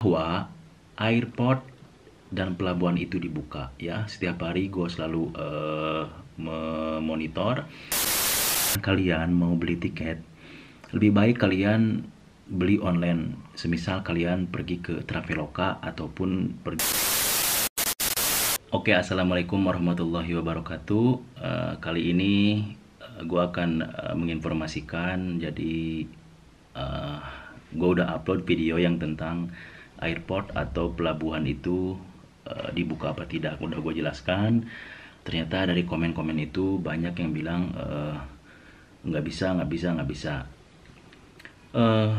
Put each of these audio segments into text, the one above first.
bahwa airport dan pelabuhan itu dibuka ya. Setiap hari gue selalu memonitor. Kalian mau beli tiket, lebih baik kalian beli online. Semisal kalian pergi ke Traveloka ataupun pergi. Oke, assalamualaikum warahmatullahi wabarakatuh. Kali ini gue akan menginformasikan. Jadi gue udah upload video yang tentang airport atau pelabuhan itu dibuka apa tidak. Udah gue jelaskan. Ternyata dari komen-komen itu banyak yang bilang nggak bisa.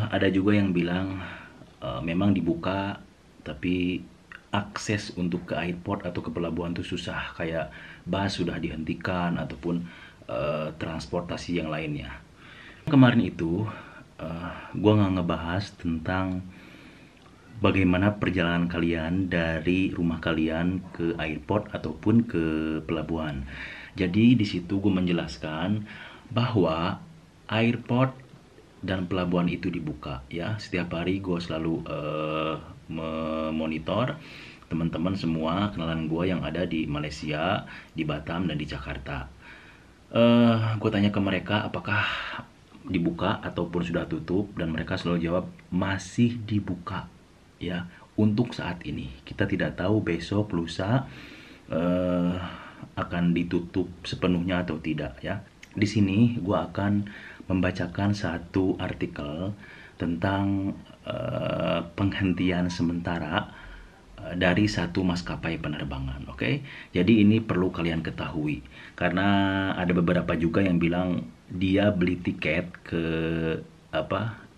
Ada juga yang bilang memang dibuka, tapi akses untuk ke airport atau ke pelabuhan itu susah, kayak bus sudah dihentikan ataupun transportasi yang lainnya. Kemarin itu gue nggak ngebahas tentang bagaimana perjalanan kalian dari rumah kalian ke airport ataupun ke pelabuhan. Jadi di situ gue menjelaskan bahwa airport dan pelabuhan itu dibuka ya. Setiap hari gue selalu memonitor teman-teman semua kenalan gue yang ada di Malaysia, di Batam dan di Jakarta. Gue tanya ke mereka apakah dibuka ataupun sudah tutup, dan mereka selalu jawab masih dibuka ya untuk saat ini. Kita tidak tahu besok lusa akan ditutup sepenuhnya atau tidak ya. Di sini gue akan membacakan satu artikel tentang penghentian sementara dari satu maskapai penerbangan. Oke? Jadi ini perlu kalian ketahui, karena ada beberapa juga yang bilang dia beli tiket ke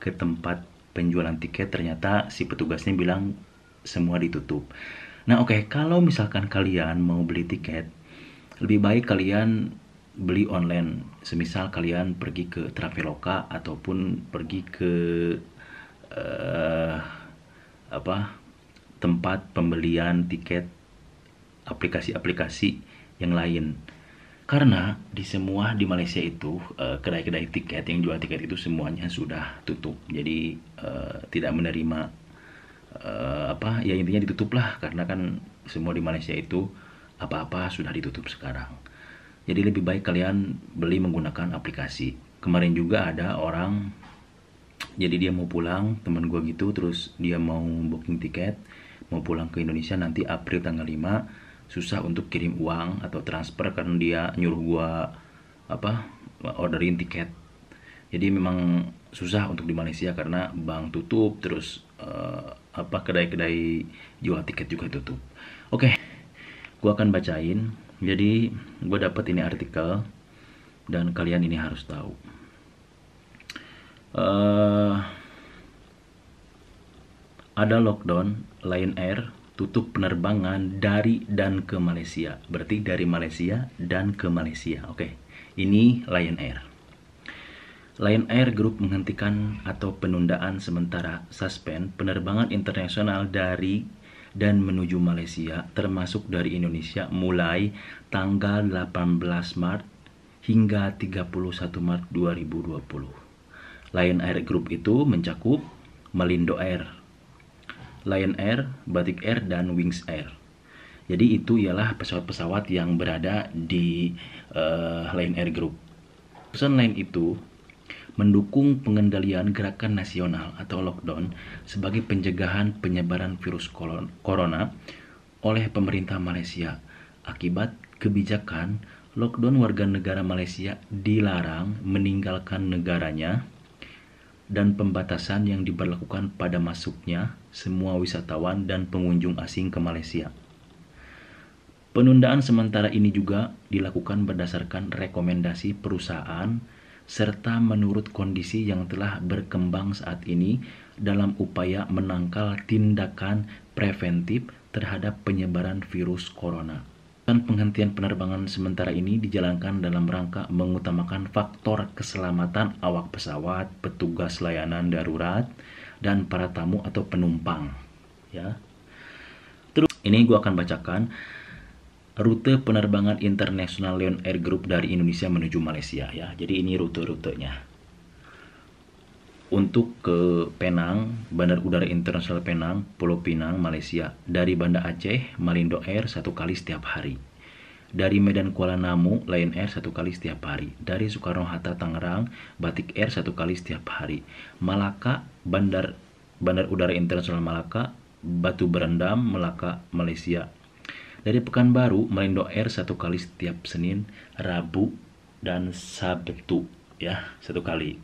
tempat penjualan tiket, ternyata si petugasnya bilang semua ditutup. Nah, oke, kalau misalkan kalian mau beli tiket, lebih baik kalian beli online. Semisal kalian pergi ke Traveloka ataupun pergi ke tempat pembelian tiket, aplikasi-aplikasi yang lain. Karena di Malaysia itu kedai-kedai tiket yang jual tiket itu semuanya sudah tutup. Jadi tidak menerima ya intinya ditutup lah, karena kan semua di Malaysia itu apa-apa sudah ditutup sekarang. Jadi lebih baik kalian beli menggunakan aplikasi. Kemarin juga ada orang, jadi dia mau pulang, teman gue gitu, terus dia mau booking tiket, mau pulang ke Indonesia nanti April tanggal 5, susah untuk kirim uang atau transfer karena dia nyuruh gue orderin tiket. Jadi memang susah untuk di Malaysia karena bank tutup, terus kedai-kedai jual tiket juga tutup. Oke, gue akan bacain. Jadi gue dapet ini artikel dan kalian ini harus tahu. Ada lockdown, Lion Air tutup penerbangan dari dan ke Malaysia. Berarti dari Malaysia dan ke Malaysia. Oke, ini Lion Air. Lion Air Group menghentikan atau penundaan sementara suspend penerbangan internasional dari dan menuju Malaysia, termasuk dari Indonesia, mulai tanggal 18 Maret hingga 31 Maret 2020. Lion Air Group itu mencakup Malindo Air, Lion Air, Batik Air, dan Wings Air. Jadi itu ialah pesawat-pesawat yang berada di Lion Air Group. Perusahaan lain itu mendukung pengendalian gerakan nasional atau lockdown sebagai pencegahan penyebaran virus corona oleh pemerintah Malaysia. Akibat kebijakan, lockdown warga negara Malaysia dilarang meninggalkan negaranya dan pembatasan yang diberlakukan pada masuknya semua wisatawan dan pengunjung asing ke Malaysia. Penundaan sementara ini juga dilakukan berdasarkan rekomendasi perusahaan serta menurut kondisi yang telah berkembang saat ini dalam upaya menangkal tindakan preventif terhadap penyebaran virus corona. Dan penghentian penerbangan sementara ini dijalankan dalam rangka mengutamakan faktor keselamatan awak pesawat, petugas layanan darurat, dan para tamu atau penumpang. Ya. Terus ini gue akan bacakan rute penerbangan internasional Lion Air Group dari Indonesia menuju Malaysia ya. Jadi ini rute-rutenya. untuk ke Penang, Bandar Udara Internasional Penang, Pulau Pinang, Malaysia. Dari Banda Aceh, Malindo Air 1 kali setiap hari. Dari Medan Kuala Namu, Lion Air 1 kali setiap hari. Dari Soekarno-Hatta Tangerang, Batik Air 1 kali setiap hari. Malaka, Bandar Udara Internasional Malaka, Batu Berendam, Melaka, Malaysia. Dari Pekanbaru, Malindo Air 1 kali setiap Senin, Rabu, dan Sabtu, ya, 1 kali.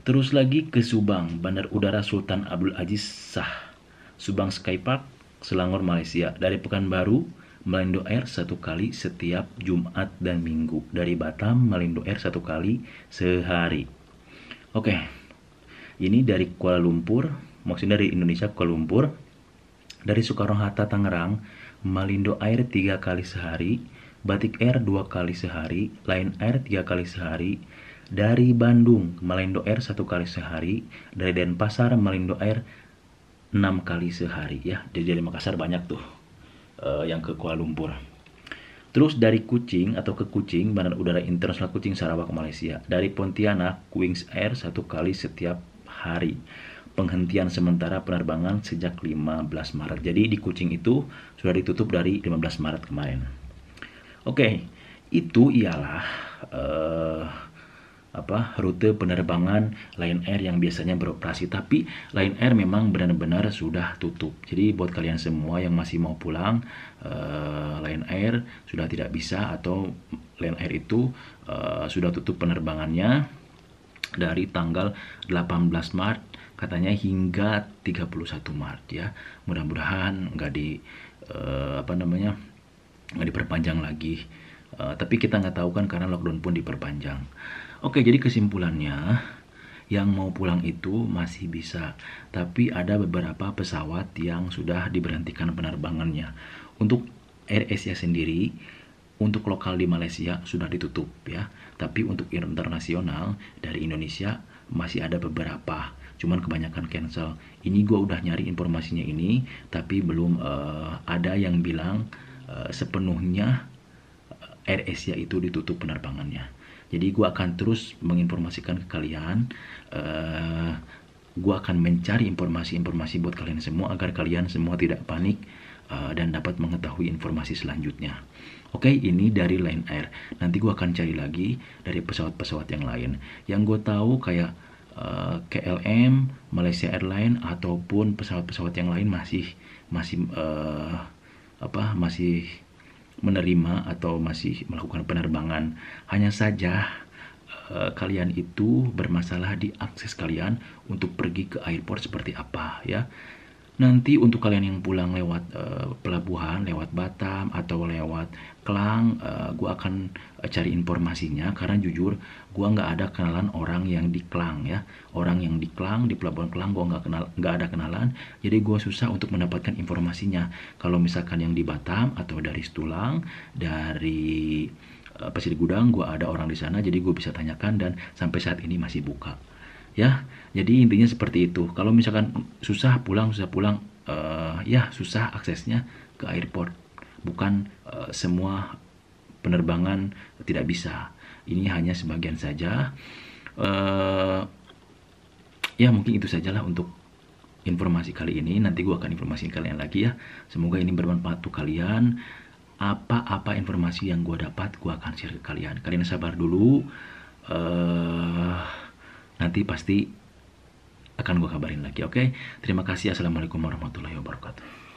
Terus lagi ke Subang, Bandar Udara Sultan Abdul Aziz Shah, Subang Skypark, Selangor, Malaysia. Dari Pekanbaru, Malindo Air 1 kali setiap Jumat dan Minggu. Dari Batam, Malindo Air 1 kali sehari. Oke, ini dari Kuala Lumpur, maksudnya dari Indonesia Kuala Lumpur. Dari Soekarno-Hatta Tangerang, Malindo Air 3 kali sehari, Batik Air 2 kali sehari, Lion Air 3 kali sehari. Dari Bandung, Malindo Air 1 kali sehari. Dari Denpasar, Malindo Air 6 kali sehari, ya. Jadi dari Makassar banyak tuh yang ke Kuala Lumpur. Terus dari Kuching atau ke Kuching, Bandar Udara Internasional Kuching, Sarawak, Malaysia. Dari Pontianak, Wings Air 1 kali setiap hari. Penghentian sementara penerbangan sejak 15 Maret. Jadi di Kuching itu sudah ditutup dari 15 Maret kemarin. Oke, itu ialah rute penerbangan Lion Air yang biasanya beroperasi. Tapi Lion Air memang benar-benar sudah tutup. Jadi buat kalian semua yang masih mau pulang, Lion Air sudah tidak bisa, atau Lion Air itu sudah tutup penerbangannya dari tanggal 18 Maret katanya hingga 31 Maret, ya. Mudah-mudahan nggak diperpanjang lagi. Tapi kita nggak tahu kan, karena lockdown pun diperpanjang. Oke, jadi kesimpulannya, yang mau pulang itu masih bisa, tapi ada beberapa pesawat yang sudah diberhentikan penerbangannya. Untuk AirAsia sendiri, untuk lokal di Malaysia sudah ditutup, ya. Tapi untuk internasional dari Indonesia masih ada beberapa, cuman kebanyakan cancel. Ini gue udah nyari informasinya ini, tapi belum ada yang bilang sepenuhnya AirAsia itu ditutup penerbangannya. Jadi gue akan terus menginformasikan ke kalian. Gue akan mencari informasi-informasi buat kalian semua, agar kalian semua tidak panik dan dapat mengetahui informasi selanjutnya. Oke, ini dari Lion Air. Nanti gue akan cari lagi dari pesawat-pesawat yang lain. Yang gue tahu kayak KLM, Malaysia Airlines, ataupun pesawat-pesawat yang lain masih menerima atau masih melakukan penerbangan. Hanya saja kalian itu bermasalah di akses kalian untuk pergi ke airport seperti apa, ya. Nanti untuk kalian yang pulang lewat pelabuhan, lewat Batam atau lewat Klang, gue akan cari informasinya, karena jujur gue nggak ada kenalan orang yang di Klang, ya. Orang yang di Klang, di pelabuhan Klang, gue nggak ada kenalan, jadi gue susah untuk mendapatkan informasinya. Kalau misalkan yang di Batam atau dari Stulang, dari Pasir Gudang, gue ada orang di sana, jadi gue bisa tanyakan, dan sampai saat ini masih buka, ya. Jadi intinya seperti itu. Kalau misalkan susah pulang, ya susah aksesnya ke airport. Bukan semua penerbangan tidak bisa. Ini hanya sebagian saja. Ya mungkin itu sajalah untuk informasi kali ini. Nanti gue akan informasiin kalian lagi, ya. Semoga ini bermanfaat untuk kalian. Apa informasi yang gue dapat, gue akan share ke kalian. Kalian sabar dulu. Nanti pasti akan gue kabarin lagi, oke? Terima kasih. Assalamualaikum warahmatullahi wabarakatuh.